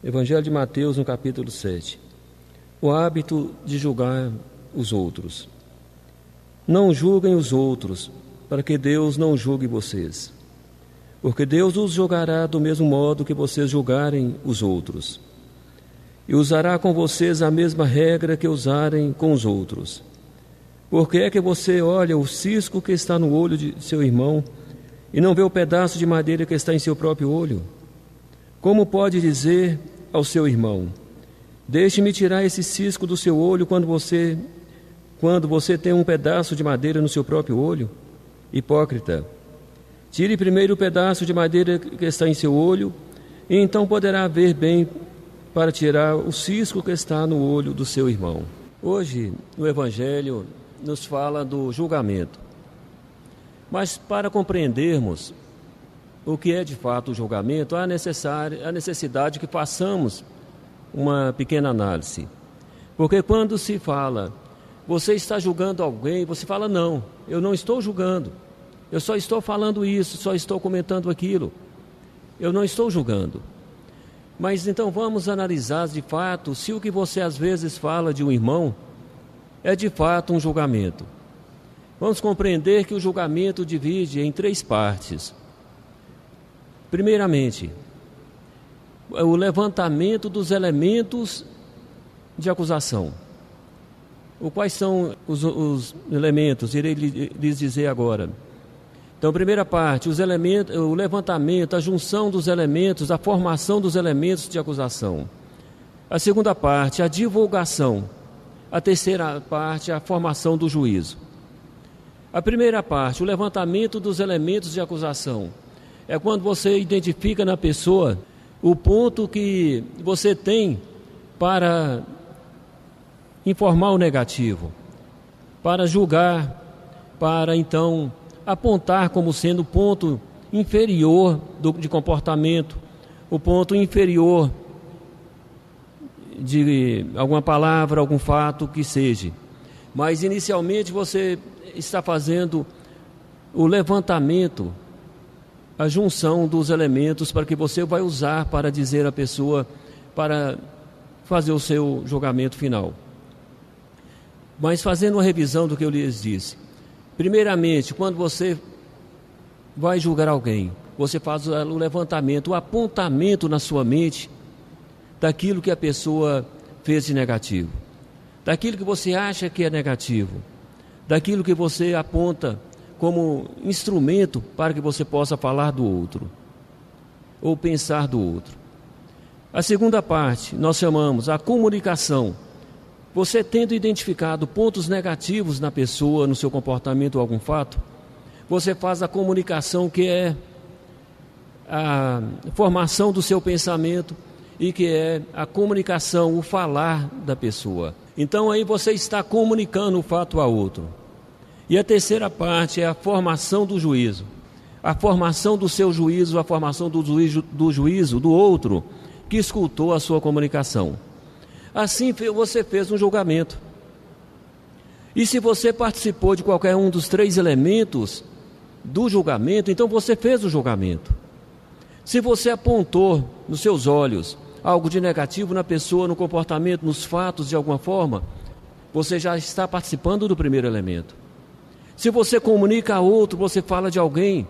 Evangelho de Mateus, no capítulo 7. O hábito de julgar os outros. Não julguem os outros, para que Deus não julgue vocês. Porque Deus os julgará do mesmo modo que vocês julgarem os outros. E usará com vocês a mesma regra que usarem com os outros. Porque é que você olha o cisco que está no olho de seu irmão e não vê o pedaço de madeira que está em seu próprio olho? Como pode dizer ao seu irmão: deixe-me tirar esse cisco do seu olho quando você tem um pedaço de madeira no seu próprio olho? Hipócrita, tire primeiro o pedaço de madeira que está em seu olho, e então poderá ver bem para tirar o cisco que está no olho do seu irmão. Hoje, no Evangelho, nos fala do julgamento. Mas para compreendermos o que é de fato o julgamento, há necessidade que façamos uma pequena análise. Porque quando se fala, você está julgando alguém, você fala, não, eu não estou julgando, eu só estou falando isso, só estou comentando aquilo, eu não estou julgando. Mas então vamos analisar de fato se o que você às vezes fala de um irmão é de fato um julgamento. Vamos compreender que o julgamento divide em 3 partes. Primeiramente, o levantamento dos elementos de acusação. Quais são os elementos? Irei lhes dizer agora. Então, primeira parte, o levantamento, a junção dos elementos, a formação dos elementos de acusação. A segunda parte, a divulgação. A terceira parte, a formação do juízo. A primeira parte, o levantamento dos elementos de acusação. É quando você identifica na pessoa o ponto que você tem para informar o negativo, para julgar, para então apontar como sendo o ponto inferior de comportamento, o ponto inferior de alguma palavra, algum fato que seja. Mas inicialmente você está fazendo o levantamento, a junção dos elementos para que você vai usar para dizer à pessoa, para fazer o seu julgamento final. Mas fazendo uma revisão do que eu lhes disse. Primeiramente, quando você vai julgar alguém, você faz o levantamento, o apontamento na sua mente daquilo que a pessoa fez de negativo, daquilo que você acha que é negativo, daquilo que você aponta como instrumento para que você possa falar do outro ou pensar do outro. A segunda parte nós chamamos a comunicação. Você tendo identificado pontos negativos na pessoa, no seu comportamento ou algum fato, você faz a comunicação, que é a formação do seu pensamento e que é a comunicação, o falar da pessoa. Então aí você está comunicando o fato a outro. E a terceira parte é a formação do juízo. A formação do seu juízo, a formação do juízo do outro que escutou a sua comunicação. Assim você fez um julgamento. E se você participou de qualquer um dos 3 elementos do julgamento, então você fez o julgamento. Se você apontou nos seus olhos algo de negativo na pessoa, no comportamento, nos fatos de alguma forma, você já está participando do primeiro elemento. Se você comunica a outro, você fala de alguém,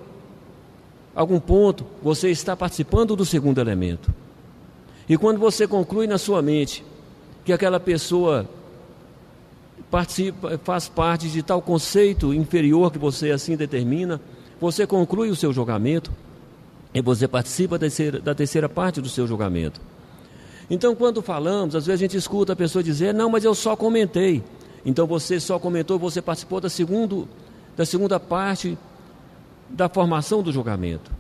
algum ponto, você está participando do segundo elemento. E quando você conclui na sua mente que aquela pessoa faz parte de tal conceito inferior que você assim determina, você conclui o seu julgamento e você participa da terceira parte do seu julgamento. Então, quando falamos, às vezes a gente escuta a pessoa dizer, não, mas eu só comentei. Então você só comentou, você participou da segunda parte da formação do julgamento.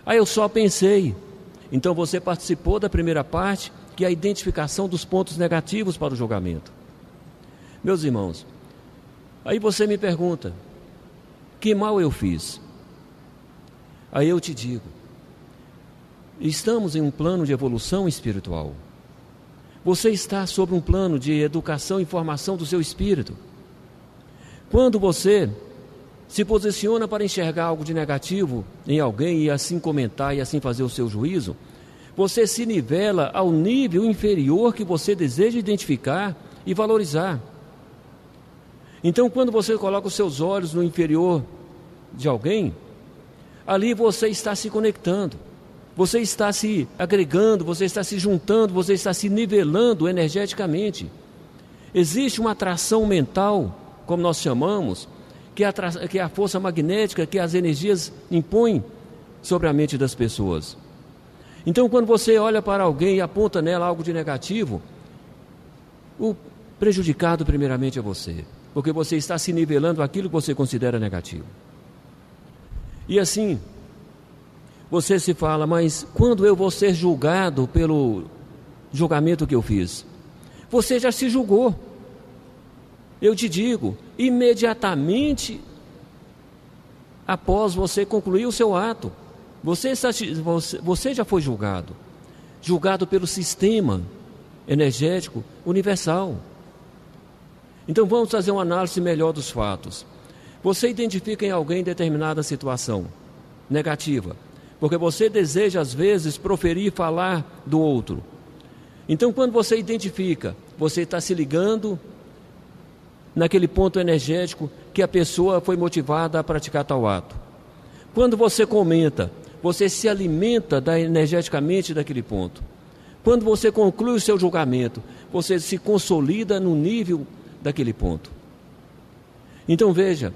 Eu só pensei. Então você participou da primeira parte, que é a identificação dos pontos negativos para o julgamento. Meus irmãos, aí você me pergunta, que mal eu fiz? Aí eu te digo, estamos em um plano de evolução espiritual. Você está sobre um plano de educação e formação do seu espírito. Quando você se posiciona para enxergar algo de negativo em alguém e assim comentar e assim fazer o seu juízo, Você se nivela ao nível inferior que você deseja identificar e valorizar. Então, quando você coloca os seus olhos no inferior de alguém, ali você está se conectando, você está se agregando, você está se juntando, você está se nivelando energeticamente. Existe uma atração mental, como nós chamamos, que é a força magnética que as energias impõem sobre a mente das pessoas. Então, quando você olha para alguém e aponta nela algo de negativo, o prejudicado primeiramente é você, porque você está se nivelando aquilo que você considera negativo. E assim, você se fala, mas quando eu vou ser julgado pelo julgamento que eu fiz? Você já se julgou. Eu te digo, imediatamente após você concluir o seu ato, você já foi julgado pelo sistema energético universal. Então vamos fazer uma análise melhor dos fatos. Você identifica em alguém determinada situação negativa, porque você deseja às vezes proferir e falar do outro. Então quando você identifica, você está se ligando naquele ponto energético que a pessoa foi motivada a praticar tal ato. Quando você comenta, você se alimenta energeticamente daquele ponto. Quando você conclui o seu julgamento, você se consolida no nível daquele ponto. Então veja,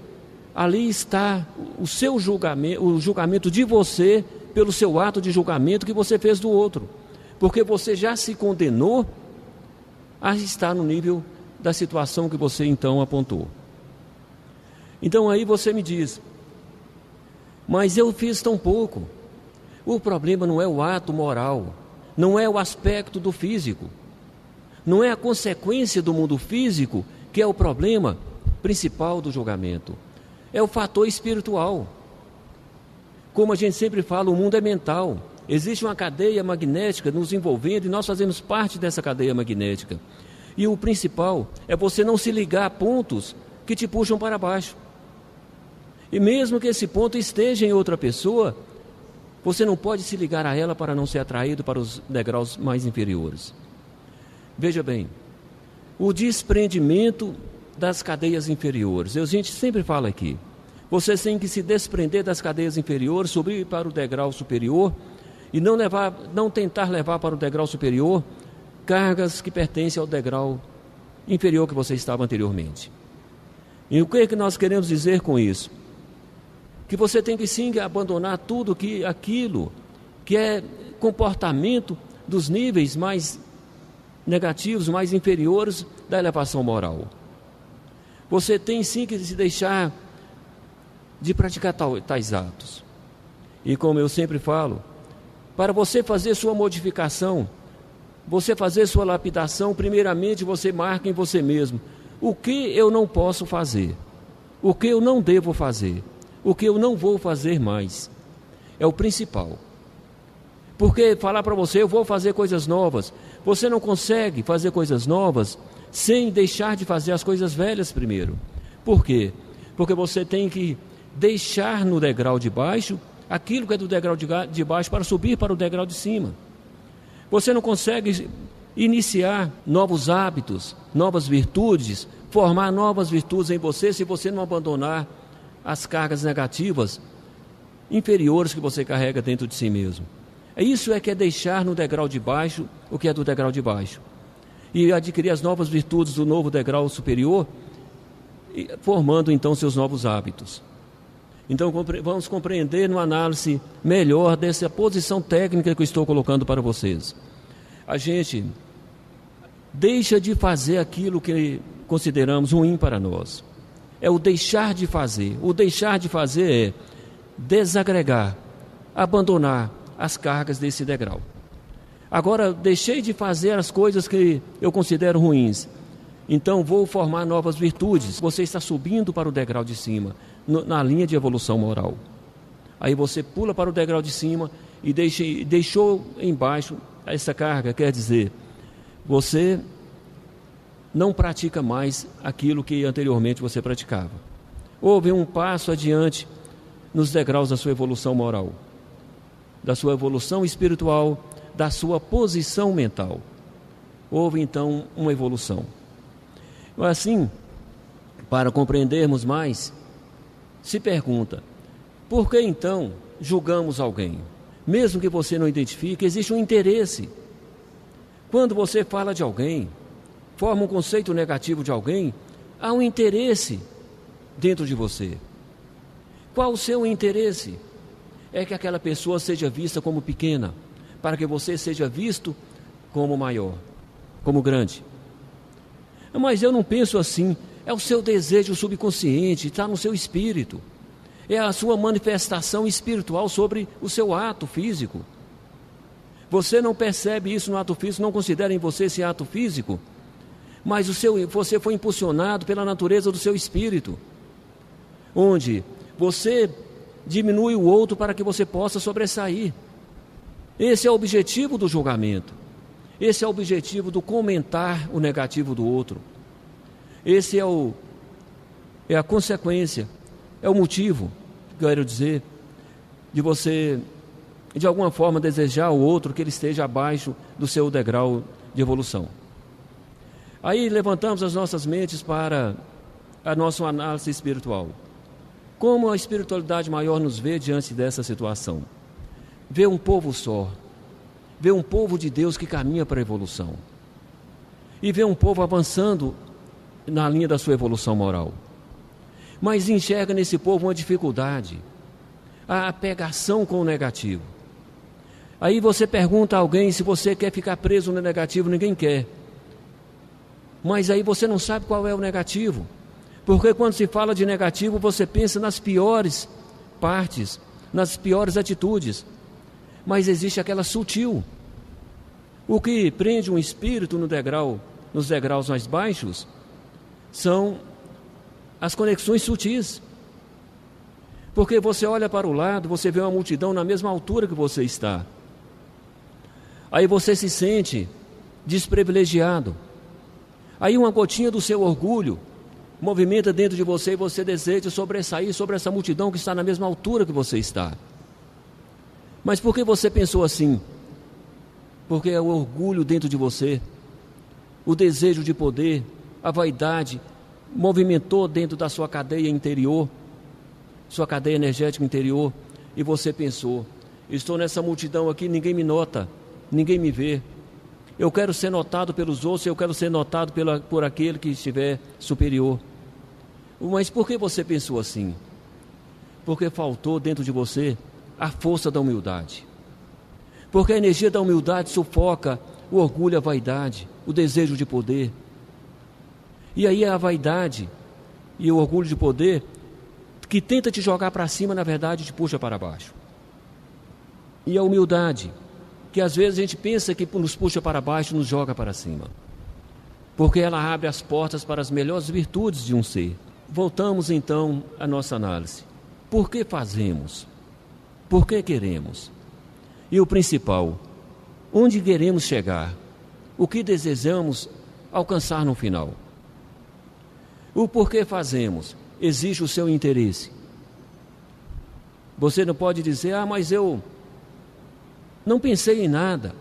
ali está o seu julgamento, o julgamento de você pelo seu ato de julgamento que você fez do outro, porque você já se condenou a estar no nível da situação que você então apontou. Então aí você me diz, mas eu fiz tão pouco. O problema não é o ato moral, não é o aspecto do físico, não é a consequência do mundo físico que é o problema principal do julgamento, é o fator espiritual. Como a gente sempre fala, o mundo é mental, existe uma cadeia magnética nos envolvendo e nós fazemos parte dessa cadeia magnética. E o principal é você não se ligar a pontos que te puxam para baixo. E mesmo que esse ponto esteja em outra pessoa, você não pode se ligar a ela para não ser atraído para os degraus mais inferiores. Veja bem, o desprendimento das cadeias inferiores. A gente sempre fala aqui, você tem que se desprender das cadeias inferiores, subir para o degrau superior e não tentar levar para o degrau superior cargas que pertencem ao degrau inferior que você estava anteriormente. E o que é que nós queremos dizer com isso? Que você tem que sim abandonar tudo aquilo que é comportamento dos níveis mais negativos, mais inferiores da elevação moral. Você tem sim que se deixar de praticar tais atos. E como eu sempre falo, para você fazer sua modificação, você fazer sua lapidação, primeiramente você marca em você mesmo o que eu não posso fazer, o que eu não devo fazer, o que eu não vou fazer mais. É o principal. Porque falar para você, eu vou fazer coisas novas, você não consegue fazer coisas novas sem deixar de fazer as coisas velhas primeiro. Por quê? Porque você tem que deixar no degrau de baixo aquilo que é do degrau de baixo para subir para o degrau de cima. Você não consegue iniciar novos hábitos, novas virtudes, formar novas virtudes em você se você não abandonar as cargas negativas inferiores que você carrega dentro de si mesmo. Isso é que é deixar no degrau de baixo o que é do degrau de baixo e adquirir as novas virtudes do novo degrau superior, formando então seus novos hábitos. Então vamos compreender numa análise melhor dessa posição técnica que eu estou colocando para vocês. A gente deixa de fazer aquilo que consideramos ruim para nós. É o deixar de fazer. O deixar de fazer é desagregar, abandonar as cargas desse degrau. Agora, deixei de fazer as coisas que eu considero ruins, então vou formar novas virtudes. Você está subindo para o degrau de cima, na linha de evolução moral. Aí você pula para o degrau de cima e deixou embaixo essa carga, quer dizer, você não pratica mais aquilo que anteriormente você praticava. Houve um passo adiante nos degraus da sua evolução moral, da sua evolução espiritual, da sua posição mental. Houve então uma evolução. Assim, para compreendermos mais, se pergunta: por que então julgamos alguém? Mesmo que você não identifique, existe um interesse. Quando você fala de alguém, forma um conceito negativo de alguém, há um interesse dentro de você. Qual o seu interesse? É que aquela pessoa seja vista como pequena, para que você seja visto como maior, como grande. Mas eu não penso assim. É o seu desejo subconsciente, está no seu espírito. É a sua manifestação espiritual sobre o seu ato físico. Você não percebe isso no ato físico, não considera em você esse ato físico, mas você foi impulsionado pela natureza do seu espírito, onde você diminui o outro para que você possa sobressair. Esse é o objetivo do julgamento. Esse é o objetivo do comentar o negativo do outro. Esse é a consequência, é o motivo, quero dizer, de você, de alguma forma, desejar o outro que ele esteja abaixo do seu degrau de evolução. Aí levantamos as nossas mentes para a nossa análise espiritual. Como a espiritualidade maior nos vê diante dessa situação? Vê um povo só, vê um povo de Deus que caminha para a evolução, e vê um povo avançando na linha da sua evolução moral, mas enxerga nesse povo uma dificuldade, a apegação com o negativo. Aí você pergunta a alguém se você quer ficar preso no negativo. Ninguém quer, mas aí você não sabe qual é o negativo, porque quando se fala de negativo, você pensa nas piores partes, nas piores atitudes, mas existe aquela sutil. O que prende um espírito nos degraus mais baixos são as conexões sutis. Porque você olha para o lado, você vê uma multidão na mesma altura que você está. Aí você se sente desprivilegiado. Aí uma gotinha do seu orgulho movimenta dentro de você e você deseja sobressair sobre essa multidão que está na mesma altura que você está. Mas por que você pensou assim? Porque é o orgulho dentro de você, o desejo de poder, a vaidade, movimentou dentro da sua cadeia interior, sua cadeia energética interior, e você pensou: estou nessa multidão aqui, ninguém me nota, ninguém me vê. Eu quero ser notado pelos outros, eu quero ser notado por aquele que estiver superior. Mas por que você pensou assim? Porque faltou dentro de você a força da humildade. Porque a energia da humildade sufoca o orgulho, a vaidade, o desejo de poder. E aí a vaidade e o orgulho de poder que tenta te jogar para cima, na verdade te puxa para baixo. E a humildade, que às vezes a gente pensa que nos puxa para baixo, nos joga para cima, porque ela abre as portas para as melhores virtudes de um ser. Voltamos então à nossa análise. Por que fazemos? Por que queremos? E o principal, onde queremos chegar? O que desejamos alcançar no final? O porquê fazemos exige o seu interesse. Você não pode dizer: mas eu não pensei em nada.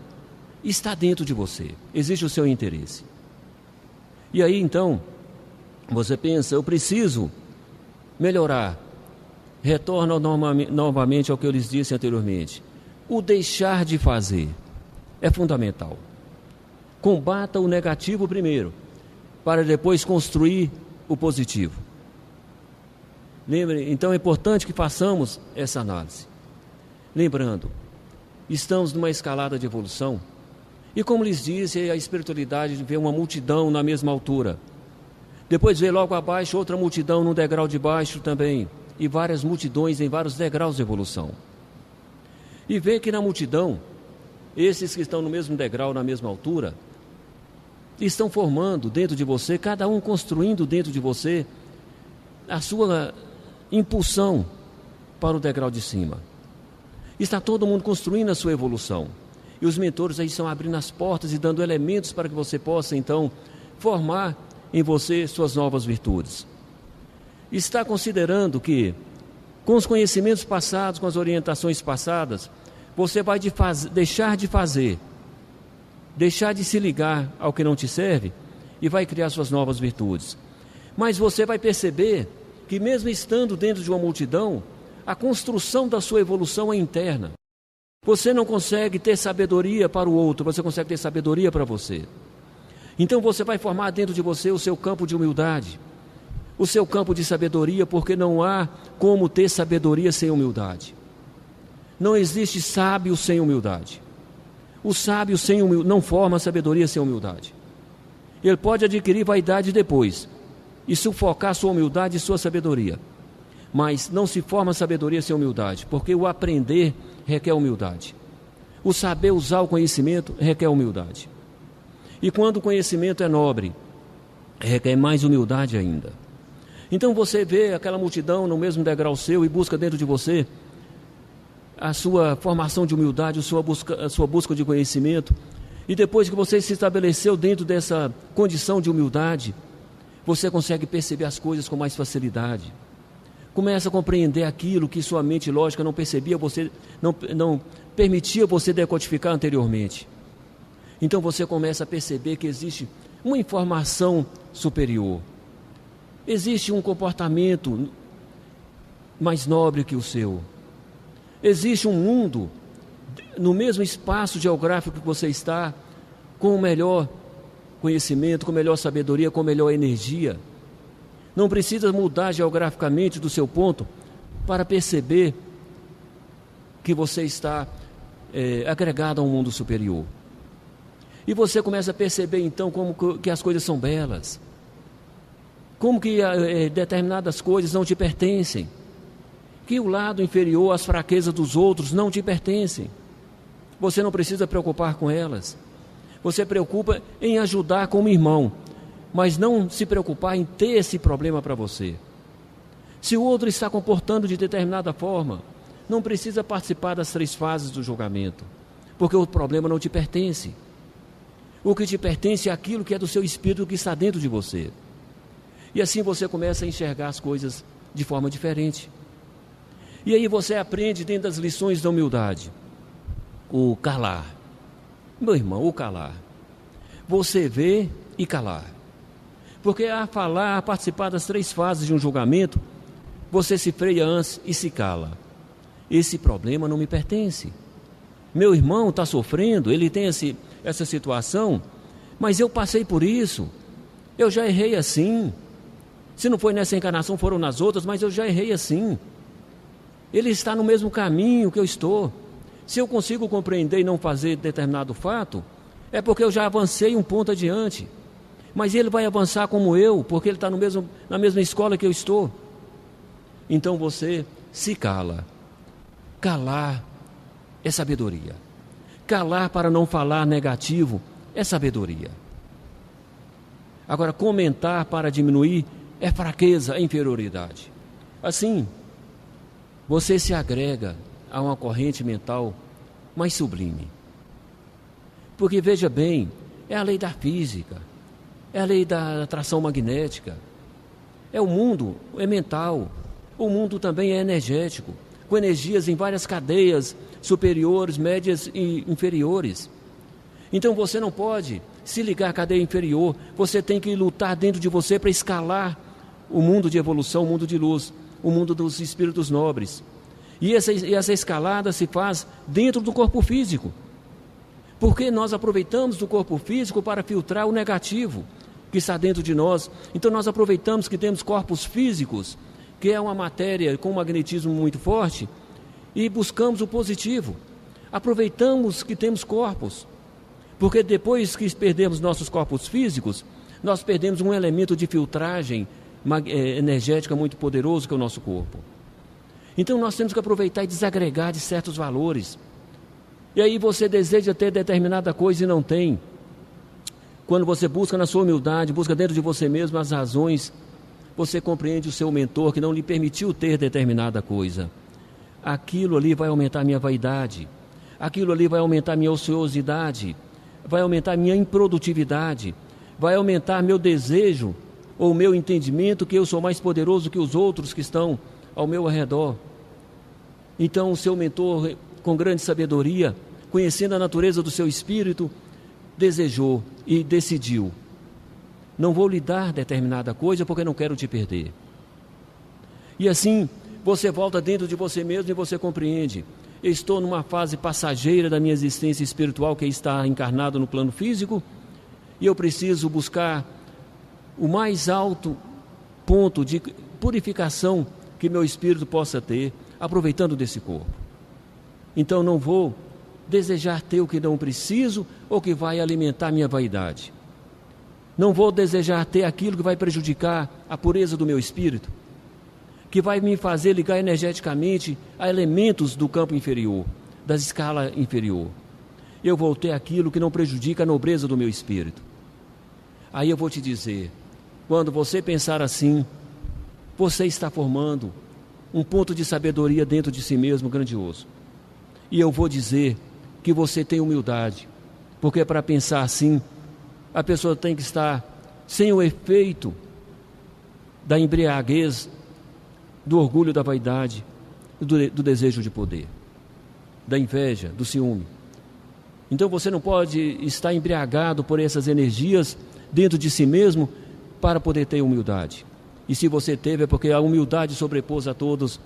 Está dentro de você, exige o seu interesse. E aí então, você pensa: eu preciso melhorar. Retorna novamente ao que eu lhes disse anteriormente. O deixar de fazer é fundamental. Combata o negativo primeiro, para depois construir o positivo. Lembre, então é importante que façamos essa análise. Lembrando, estamos numa escalada de evolução, e como lhes disse, a espiritualidade vê uma multidão na mesma altura. Depois vê logo abaixo outra multidão no degrau de baixo também, e várias multidões em vários degraus de evolução. E vê que na multidão, esses que estão no mesmo degrau, na mesma altura, estão formando dentro de você, cada um construindo dentro de você a sua impulsão para o degrau de cima. Está todo mundo construindo a sua evolução. E os mentores aí estão abrindo as portas e dando elementos para que você possa então formar em você suas novas virtudes. Está considerando que, com os conhecimentos passados, com as orientações passadas, você vai deixar de fazer deixar de se ligar ao que não te serve e vai criar suas novas virtudes. Mas você vai perceber que mesmo estando dentro de uma multidão, a construção da sua evolução é interna. Você não consegue ter sabedoria para o outro, você consegue ter sabedoria para você. Então você vai formar dentro de você o seu campo de humildade, o seu campo de sabedoria, porque não há como ter sabedoria sem humildade. Não existe sábio sem humildade. O sábio sem não forma sabedoria sem humildade. Ele pode adquirir vaidade depois e sufocar sua humildade e sua sabedoria. Mas não se forma sabedoria sem humildade, porque o aprender requer humildade. O saber usar o conhecimento requer humildade. E quando o conhecimento é nobre, requer mais humildade ainda. Então você vê aquela multidão no mesmo degrau seu e busca dentro de você a sua formação de humildade, a sua busca de conhecimento. E depois que você se estabeleceu dentro dessa condição de humildade, você consegue perceber as coisas com mais facilidade. Começa a compreender aquilo que sua mente lógica não percebia, você não permitia você decodificar anteriormente. Então você começa a perceber que existe uma informação superior. Existe um comportamento mais nobre que o seu. Existe um mundo no mesmo espaço geográfico que você está, com o melhor conhecimento, com melhor sabedoria, com melhor energia. Não precisa mudar geograficamente do seu ponto para perceber que você está agregado a um mundo superior. E você começa a perceber então como que as coisas são belas, como que determinadas coisas não te pertencem, que o lado inferior, as fraquezas dos outros não te pertencem. Você não precisa preocupar com elas. Você preocupa em ajudar como irmão, mas não se preocupar em ter esse problema para você. Se o outro está comportando de determinada forma, não precisa participar das 3 fases do julgamento, porque o problema não te pertence. O que te pertence é aquilo que é do seu espírito, que está dentro de você. E assim você começa a enxergar as coisas de forma diferente. E aí você aprende dentro das lições da humildade o calar. Meu irmão, o calar. Você vê e calar. Porque a falar, a participar das 3 fases de um julgamento, você se freia antes e se cala. Esse problema não me pertence. Meu irmão está sofrendo, ele tem essa situação, mas eu passei por isso. Eu já errei assim. Se não foi nessa encarnação, foram nas outras, mas eu já errei assim. Ele está no mesmo caminho que eu estou. Se eu consigo compreender e não fazer determinado fato, é porque eu já avancei um ponto adiante. Mas ele vai avançar como eu, porque ele está na mesma escola que eu estou. Então você se cala. Calar é sabedoria. Calar para não falar negativo é sabedoria. Agora, comentar para diminuir é fraqueza, é inferioridade. Assim, você se agrega a uma corrente mental mais sublime. Porque veja bem, é a lei da física, é a lei da atração magnética, é o mundo, é mental, o mundo também é energético, com energias em várias cadeias superiores, médias e inferiores. Então você não pode se ligar à cadeia inferior, você tem que lutar dentro de você para escalar o mundo de evolução, o mundo de luz, o mundo dos espíritos nobres. E essa escalada se faz dentro do corpo físico, porque nós aproveitamos do corpo físico para filtrar o negativo que está dentro de nós. Então nós aproveitamos que temos corpos físicos, que é uma matéria com um magnetismo muito forte, e buscamos o positivo. Aproveitamos que temos corpos, porque depois que perdemos nossos corpos físicos, nós perdemos um elemento de filtragem energética muito poderoso, que é o nosso corpo. Então nós temos que aproveitar e desagregar de certos valores. E aí você deseja ter determinada coisa e não tem. Quando você busca na sua humildade, busca dentro de você mesmo as razões, você compreende o seu mentor que não lhe permitiu ter determinada coisa. Aquilo ali vai aumentar minha vaidade, aquilo ali vai aumentar minha ociosidade, vai aumentar minha improdutividade, vai aumentar meu desejo ou meu entendimento que eu sou mais poderoso que os outros que estão ao meu redor. Então o seu mentor, com grande sabedoria, conhecendo a natureza do seu espírito, desejou e decidiu: não vou lhe dar determinada coisa porque não quero te perder. E assim, você volta dentro de você mesmo e você compreende: eu estou numa fase passageira da minha existência espiritual, que é estar encarnado no plano físico, e eu preciso buscar o mais alto ponto de purificação que meu espírito possa ter, aproveitando desse corpo. Então não vou desejar ter o que não preciso ou que vai alimentar minha vaidade. Não vou desejar ter aquilo que vai prejudicar a pureza do meu espírito, que vai me fazer ligar energeticamente a elementos do campo inferior, da escala inferior. Eu vou ter aquilo que não prejudica a nobreza do meu espírito. Aí eu vou te dizer: quando você pensar assim, você está formando um ponto de sabedoria dentro de si mesmo grandioso. E eu vou dizer que você tem humildade, porque para pensar assim, a pessoa tem que estar sem o efeito da embriaguez, do orgulho, da vaidade, do desejo de poder, da inveja, do ciúme. Então você não pode estar embriagado por essas energias dentro de si mesmo para poder ter humildade. E se você teve, é porque a humildade sobrepôs a todos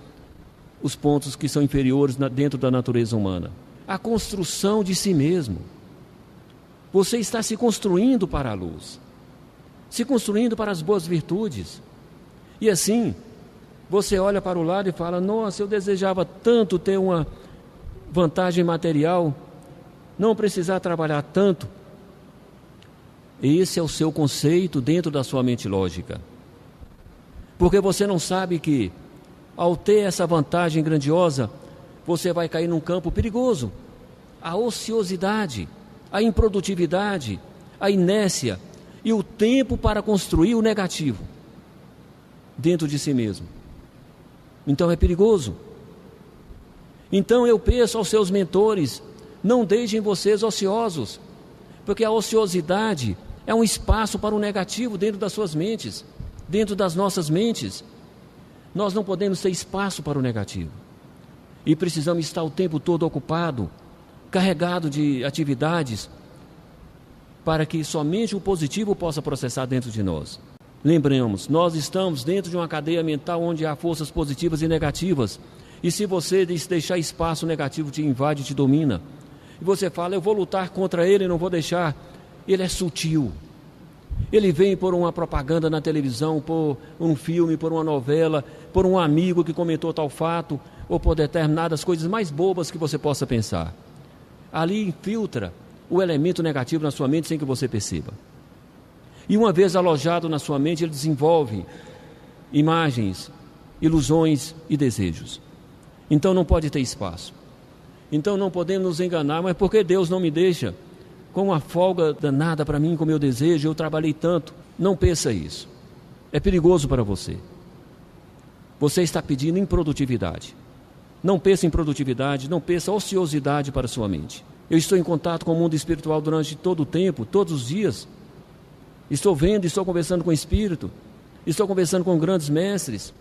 os pontos que são inferiores dentro da natureza humana. A construção de si mesmo. Você está se construindo para a luz, se construindo para as boas virtudes. E assim, você olha para o lado e fala: nossa, eu desejava tanto ter uma vantagem material, não precisar trabalhar tanto. Esse é o seu conceito dentro da sua mente lógica. Porque você não sabe que, ao ter essa vantagem grandiosa, você vai cair num campo perigoso. A ociosidade, a improdutividade, a inércia e o tempo para construir o negativo dentro de si mesmo. Então é perigoso. Então eu peço aos seus mentores: não deixem vocês ociosos, porque a ociosidade é um espaço para o negativo dentro das suas mentes, dentro das nossas mentes. Nós não podemos ter espaço para o negativo. E precisamos estar o tempo todo ocupado, carregado de atividades, para que somente o positivo possa processar dentro de nós. Lembremos, nós estamos dentro de uma cadeia mental onde há forças positivas e negativas. E se você deixar espaço, negativo te invade, te domina. E você fala: eu vou lutar contra ele, não vou deixar. Ele é sutil. Ele vem por uma propaganda na televisão, por um filme, por uma novela, por um amigo que comentou tal fato, ou por determinadas coisas mais bobas que você possa pensar. Ali infiltra o elemento negativo na sua mente sem que você perceba. E uma vez alojado na sua mente, ele desenvolve imagens, ilusões e desejos. Então não pode ter espaço. Então não podemos nos enganar: mas por que Deus não me deixa com uma folga danada para mim, com o meu desejo? Eu trabalhei tanto. Não pensa isso. É perigoso para você. Você está pedindo improdutividade. Não pensa em produtividade, não pensa ociosidade para sua mente. Eu estou em contato com o mundo espiritual durante todo o tempo, todos os dias. Estou vendo, estou conversando com o Espírito, estou conversando com grandes mestres.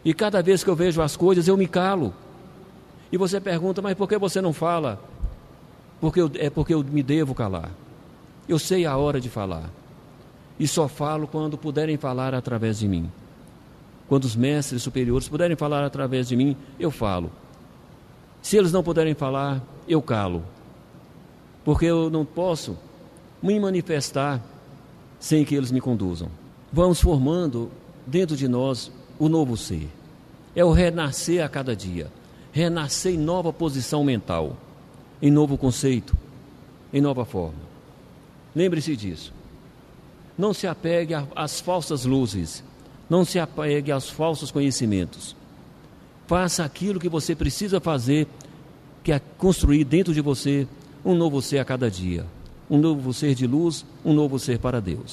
E cada vez que eu vejo as coisas, eu me calo. E você pergunta: mas por que você não fala? Porque eu me devo calar. Eu sei a hora de falar. E só falo quando puderem falar através de mim. Quando os mestres superiores puderem falar através de mim, eu falo. Se eles não puderem falar, eu calo. Porque eu não posso me manifestar sem que eles me conduzam. Vamos formando dentro de nós o novo ser. É o renascer a cada dia. Renascer em nova posição mental, em novo conceito, em nova forma. Lembre-se disso. Não se apegue às falsas luzes. Não se apegue aos falsos conhecimentos. Faça aquilo que você precisa fazer, que é construir dentro de você um novo ser a cada dia. Um novo ser de luz, um novo ser para Deus.